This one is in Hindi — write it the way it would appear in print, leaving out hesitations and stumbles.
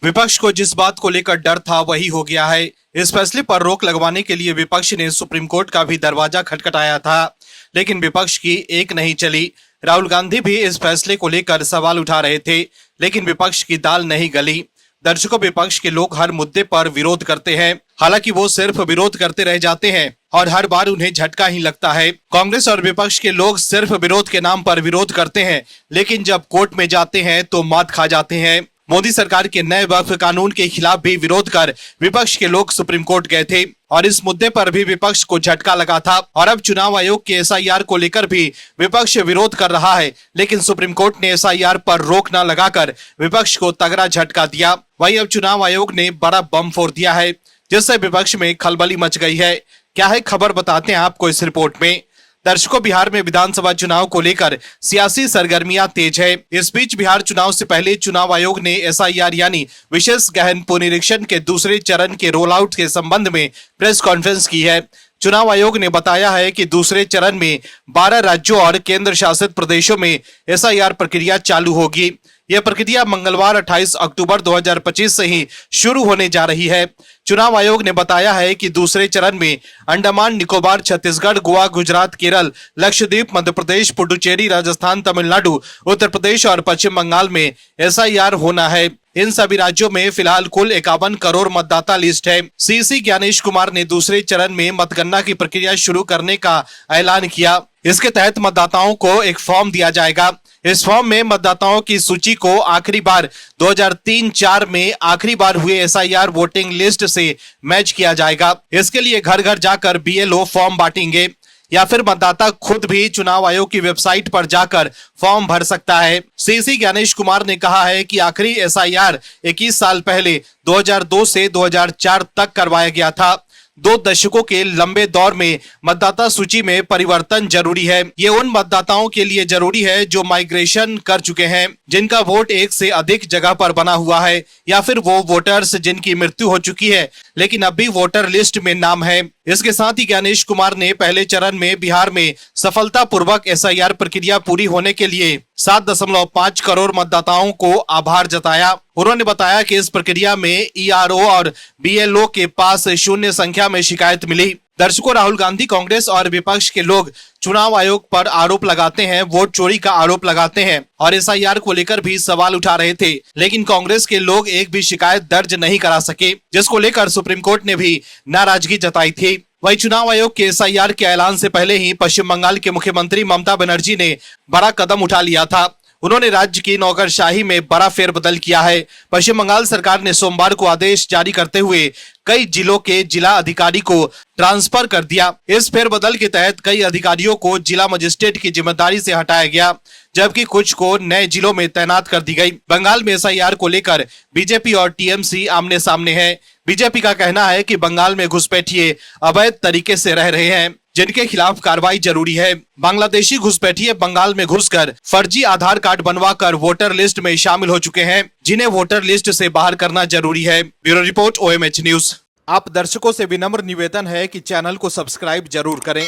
विपक्ष को जिस बात को लेकर डर था वही हो गया है। इस फैसले पर रोक लगवाने के लिए विपक्ष ने सुप्रीम कोर्ट का भी दरवाजा खटखटाया था, लेकिन विपक्ष की एक नहीं चली। राहुल गांधी भी इस फैसले को लेकर सवाल उठा रहे थे, लेकिन विपक्ष की दाल नहीं गली। दर्शकों, विपक्ष के लोग हर मुद्दे पर विरोध करते हैं, हालांकि वो सिर्फ विरोध करते रह जाते हैं और हर बार उन्हें झटका ही लगता है। कांग्रेस और विपक्ष के लोग सिर्फ विरोध के नाम पर विरोध करते हैं, लेकिन जब कोर्ट में जाते हैं तो मात खा जाते हैं। मोदी सरकार के नए वक्फ कानून के खिलाफ भी विरोध कर विपक्ष के लोग सुप्रीम कोर्ट गए थे और इस मुद्दे पर भी विपक्ष को झटका लगा था। और अब चुनाव आयोग के एसआईआर को लेकर भी विपक्ष विरोध कर रहा है, लेकिन सुप्रीम कोर्ट ने एसआईआर पर रोक न लगाकर विपक्ष को तगड़ा झटका दिया। वहीं अब चुनाव आयोग ने बड़ा बम फोड़ दिया है, जिससे विपक्ष में खलबली मच गई है। क्या है खबर, बताते हैं आपको इस रिपोर्ट में। दर्शकों, बिहार में विधानसभा चुनाव को लेकर सियासी सरगर्मियां तेज है। इस बीच बिहार चुनाव से पहले चुनाव आयोग ने एसआईआर यानी विशेष गहन पुनरीक्षण के दूसरे चरण के रोल आउट के संबंध में प्रेस कॉन्फ्रेंस की है। चुनाव आयोग ने बताया है कि दूसरे चरण में 12 राज्यों और केंद्र शासित प्रदेशों में एसआईआर प्रक्रिया चालू होगी। यह प्रक्रिया मंगलवार 28 अक्टूबर 2025 से ही शुरू होने जा रही है। चुनाव आयोग ने बताया है कि दूसरे चरण में अंडमान निकोबार, छत्तीसगढ़, गोवा, गुजरात, केरल, लक्षद्वीप, मध्य प्रदेश, पुडुचेरी, राजस्थान, तमिलनाडु, उत्तर प्रदेश और पश्चिम बंगाल में एसआईआर होना है। इन सभी राज्यों में फिलहाल कुल 51 करोड़ मतदाता लिस्ट है। सीसी ज्ञानेश कुमार ने दूसरे चरण में मतगणना की प्रक्रिया शुरू करने का ऐलान किया। इसके तहत मतदाताओं को एक फॉर्म दिया जाएगा। इस फॉर्म में मतदाताओं की सूची को आखिरी बार 2003-4 में आखिरी बार हुए एसआईआर वोटिंग लिस्ट से मैच किया जाएगा। इसके लिए घर घर जाकर बीएलओ फॉर्म बांटेंगे, या फिर मतदाता खुद भी चुनाव आयोग की वेबसाइट पर जाकर फॉर्म भर सकता है। सीसी ज्ञानेश कुमार ने कहा है कि आखिरी एसआईआर 21 साल पहले 2002 से 2004 तक करवाया गया था। 2 दशकों के लंबे दौर में मतदाता सूची में परिवर्तन जरूरी है। ये उन मतदाताओं के लिए जरूरी है जो माइग्रेशन कर चुके हैं, जिनका वोट एक से अधिक जगह पर बना हुआ है, या फिर वो वोटर्स जिनकी मृत्यु हो चुकी है लेकिन अब भी वोटर लिस्ट में नाम है। इसके साथ ही ज्ञानेश कुमार ने पहले चरण में बिहार में सफलतापूर्वक एसआईआर प्रक्रिया पूरी होने के लिए 7.5 करोड़ मतदाताओं को आभार जताया। उन्होंने बताया कि इस प्रक्रिया में ईआरओ और बीएलओ के पास शून्य संख्या में शिकायत मिली। दर्शकों, राहुल गांधी, कांग्रेस और विपक्ष के लोग चुनाव आयोग पर आरोप लगाते हैं, वोट चोरी का आरोप लगाते हैं और एसआईआर को लेकर भी सवाल उठा रहे थे, लेकिन कांग्रेस के लोग एक भी शिकायत दर्ज नहीं करा सके, जिसको लेकर सुप्रीम कोर्ट ने भी नाराजगी जताई थी। वही चुनाव आयोग के एसआईआर के ऐलान से पहले ही पश्चिम बंगाल के मुख्यमंत्री ममता बनर्जी ने बड़ा कदम उठा लिया था। उन्होंने राज्य की नौकरशाही में बड़ा फेरबदल किया है। पश्चिम बंगाल सरकार ने सोमवार को आदेश जारी करते हुए कई जिलों के जिला अधिकारी को ट्रांसफर कर दिया। इस फेरबदल के तहत कई अधिकारियों को जिला मजिस्ट्रेट की जिम्मेदारी से हटाया गया, जबकि कुछ को नए जिलों में तैनात कर दी गई। बंगाल में एसआईआर को लेकर बीजेपी और टीएमसी आमने सामने है। बीजेपी का कहना है कि बंगाल में घुसपैठिए अवैध तरीके से रह रहे हैं, जिनके खिलाफ कार्रवाई जरूरी है। बांग्लादेशी घुसपैठिए बंगाल में घुसकर फर्जी आधार कार्ड बनवाकर वोटर लिस्ट में शामिल हो चुके हैं, जिन्हें वोटर लिस्ट से बाहर करना जरूरी है। Bureau report, OMH news. आप दर्शकों से विनम्र निवेदन है कि चैनल को सब्सक्राइब जरूर करें